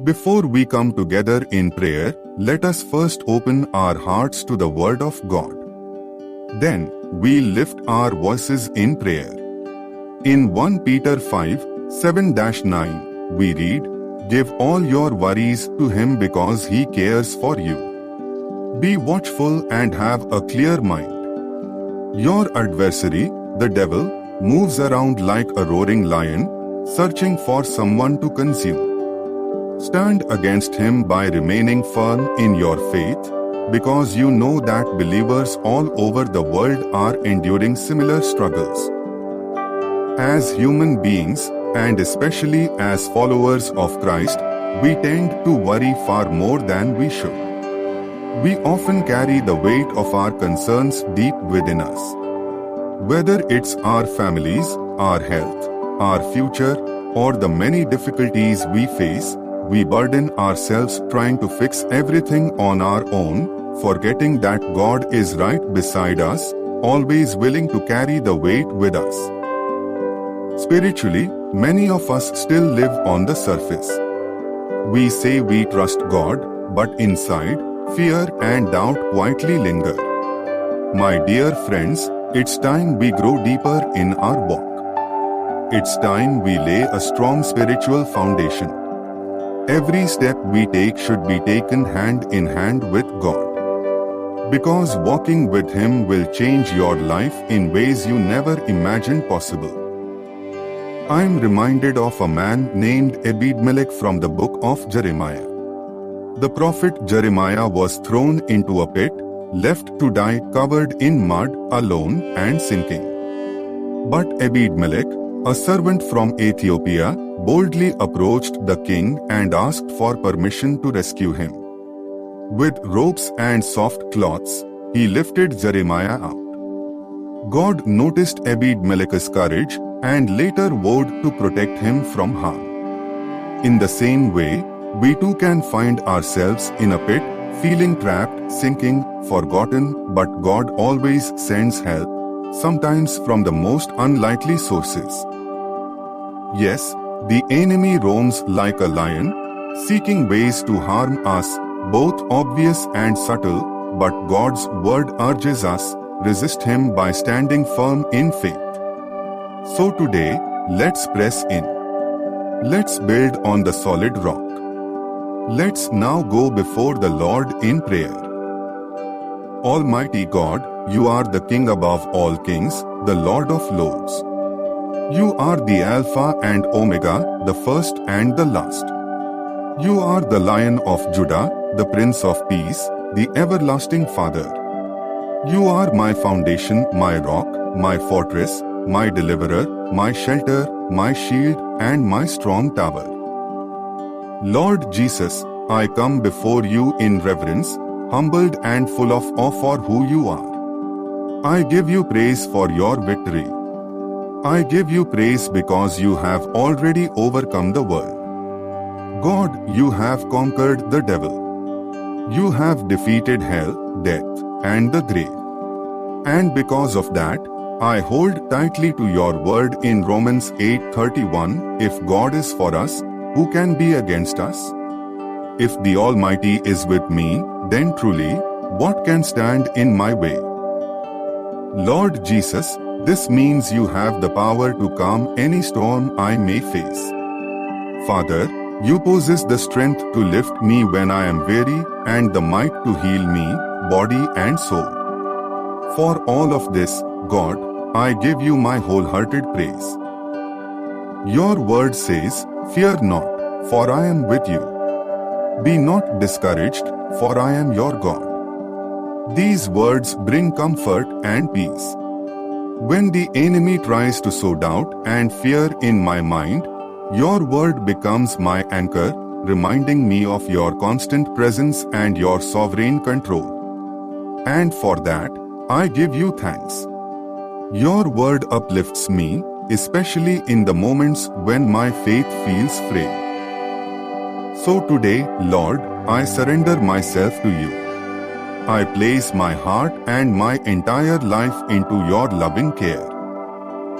Before we come together in prayer, let us first open our hearts to the Word of God. Then, we lift our voices in prayer. In 1 Peter 5, 7-9, we read, "Give all your worries to Him because He cares for you. Be watchful and have a clear mind. Your adversary, the devil, moves around like a roaring lion, searching for someone to consume. Stand against him by remaining firm in your faith, because you know that believers all over the world are enduring similar struggles. As human beings, and especially as followers of Christ, we tend to worry far more than we should. We often carry the weight of our concerns deep within us. Whether it's our families, our health, our future, or the many difficulties we face, we burden ourselves trying to fix everything on our own, forgetting that God is right beside us, always willing to carry the weight with us. Spiritually, many of us still live on the surface. We say we trust God, but inside, fear and doubt quietly linger. My dear friends, it's time we grow deeper in our walk. It's time we lay a strong spiritual foundation. Every step we take should be taken hand in hand with God. Because walking with Him will change your life in ways you never imagined possible. I'm reminded of a man named Ebed-Melech from the book of Jeremiah. The prophet Jeremiah was thrown into a pit, left to die covered in mud, alone and sinking. But Ebed-Melech, a servant from Ethiopia, boldly approached the king and asked for permission to rescue him. With ropes and soft cloths, he lifted Jeremiah out. God noticed Ebed-Melech's courage and later vowed to protect him from harm. In the same way, we too can find ourselves in a pit, feeling trapped, sinking, forgotten, but God always sends help, sometimes from the most unlikely sources. Yes, the enemy roams like a lion, seeking ways to harm us, both obvious and subtle, but God's word urges us, resist him by standing firm in faith. So today, let's press in. Let's build on the solid rock. Let's now go before the Lord in prayer. Almighty God, you are the King above all kings, the Lord of lords. You are the Alpha and Omega, the first and the last. You are the Lion of Judah, the Prince of Peace, the everlasting Father. You are my foundation, my rock, my fortress, my deliverer, my shelter, my shield, and my strong tower. Lord Jesus, I come before you in reverence, humbled and full of awe for who you are. I give you praise for your victory. I give you praise because you have already overcome the world. God, you have conquered the devil. You have defeated hell, death, and the grave. And because of that, I hold tightly to your word in Romans 8:31, if God is for us, who can be against us? If the Almighty is with me, then truly, what can stand in my way? Lord Jesus, this means you have the power to calm any storm I may face. Father, you possess the strength to lift me when I am weary and the might to heal me, body and soul. For all of this, God, I give you my wholehearted praise. Your word says, fear not, for I am with you. Be not discouraged, for I am your God. These words bring comfort and peace. When the enemy tries to sow doubt and fear in my mind, your word becomes my anchor, reminding me of your constant presence and your sovereign control. And for that, I give you thanks. Your word uplifts me, especially in the moments when my faith feels frail. So today, Lord, I surrender myself to you. I place my heart and my entire life into your loving care.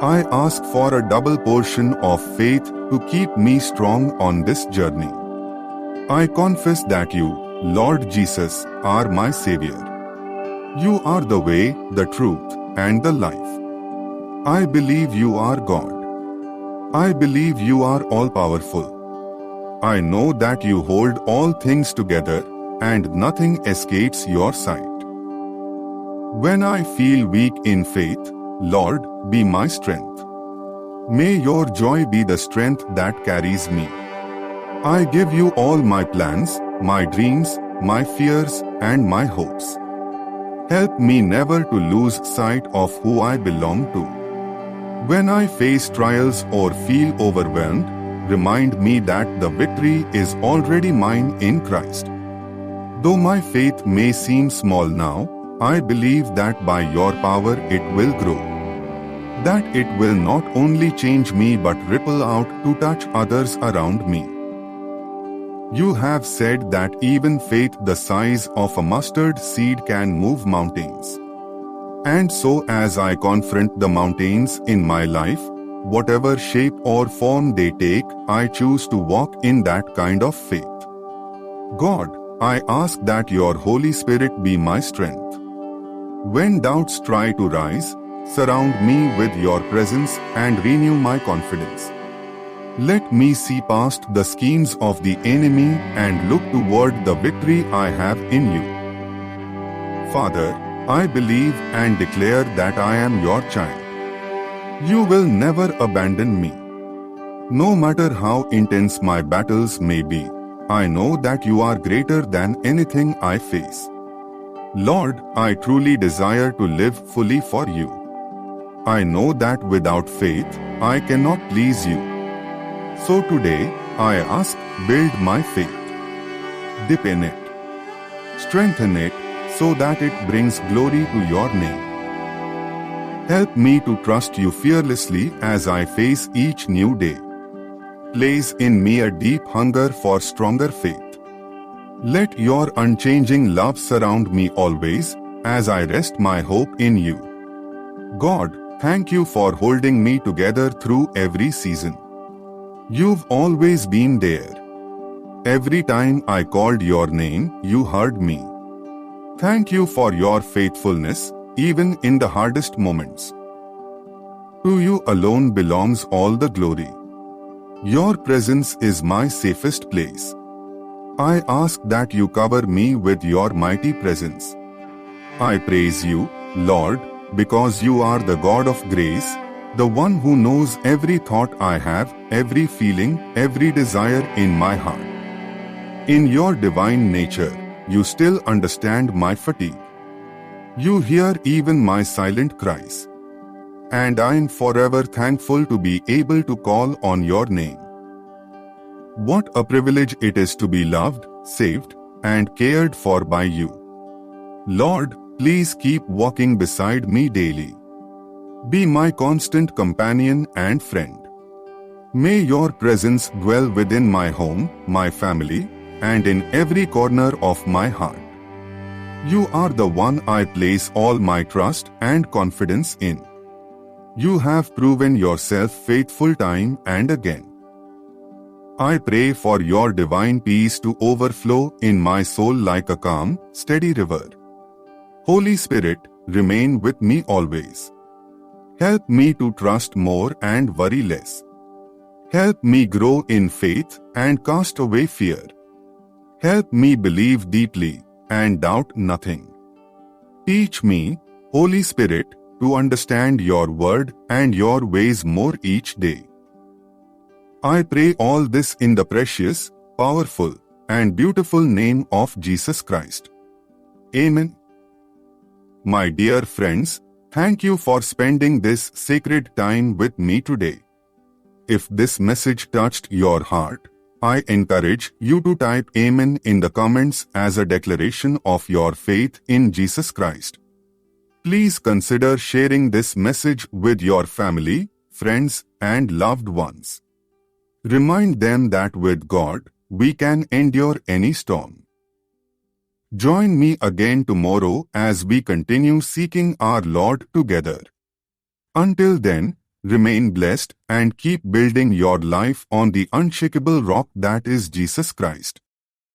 I ask for a double portion of faith to keep me strong on this journey. I confess that you, Lord Jesus, are my Savior. You are the way, the truth, and the life. I believe you are God. I believe you are all-powerful. I know that you hold all things together, and nothing escapes your sight. When I feel weak in faith, Lord, be my strength. May your joy be the strength that carries me. I give you all my plans, my dreams, my fears, and my hopes. Help me never to lose sight of who I belong to. When I face trials or feel overwhelmed, remind me that the victory is already mine in Christ. Though my faith may seem small now, I believe that by your power it will grow. That it will not only change me but ripple out to touch others around me. You have said that even faith the size of a mustard seed can move mountains. And so as I confront the mountains in my life, whatever shape or form they take, I choose to walk in that kind of faith. God, I ask that your Holy Spirit be my strength. When doubts try to rise, surround me with your presence and renew my confidence. Let me see past the schemes of the enemy and look toward the victory I have in you. Father, I believe and declare that I am your child. You will never abandon me. No matter how intense my battles may be, I know that you are greater than anything I face. Lord, I truly desire to live fully for you. I know that without faith, I cannot please you. So today, I ask, build my faith. Deepen it. Strengthen it so that it brings glory to your name. Help me to trust you fearlessly as I face each new day. Place in me a deep hunger for stronger faith. Let your unchanging love surround me always as I rest my hope in you. God, thank you for holding me together through every season. You've always been there. Every time I called your name, you heard me. Thank you for your faithfulness, even in the hardest moments. To you alone belongs all the glory. Your presence is my safest place. I ask that you cover me with your mighty presence. I praise you, Lord, because you are the God of grace, the one who knows every thought I have, every feeling, every desire in my heart. In your divine nature, you still understand my fatigue. You hear even my silent cries. And I am forever thankful to be able to call on your name. What a privilege it is to be loved, saved, and cared for by you. Lord, please keep walking beside me daily. Be my constant companion and friend. May your presence dwell within my home, my family, and in every corner of my heart. You are the one I place all my trust and confidence in. You have proven yourself faithful time and again. I pray for your divine peace to overflow in my soul like a calm, steady river. Holy Spirit, remain with me always. Help me to trust more and worry less. Help me grow in faith and cast away fear. Help me believe deeply and doubt nothing. Teach me, Holy Spirit, to understand your word and your ways more each day. I pray all this in the precious, powerful, and beautiful name of Jesus Christ. Amen. My dear friends, thank you for spending this sacred time with me today. If this message touched your heart, I encourage you to type Amen in the comments as a declaration of your faith in Jesus Christ. Please consider sharing this message with your family, friends, and loved ones. Remind them that with God, we can endure any storm. Join me again tomorrow as we continue seeking our Lord together. Until then, remain blessed and keep building your life on the unshakable rock that is Jesus Christ.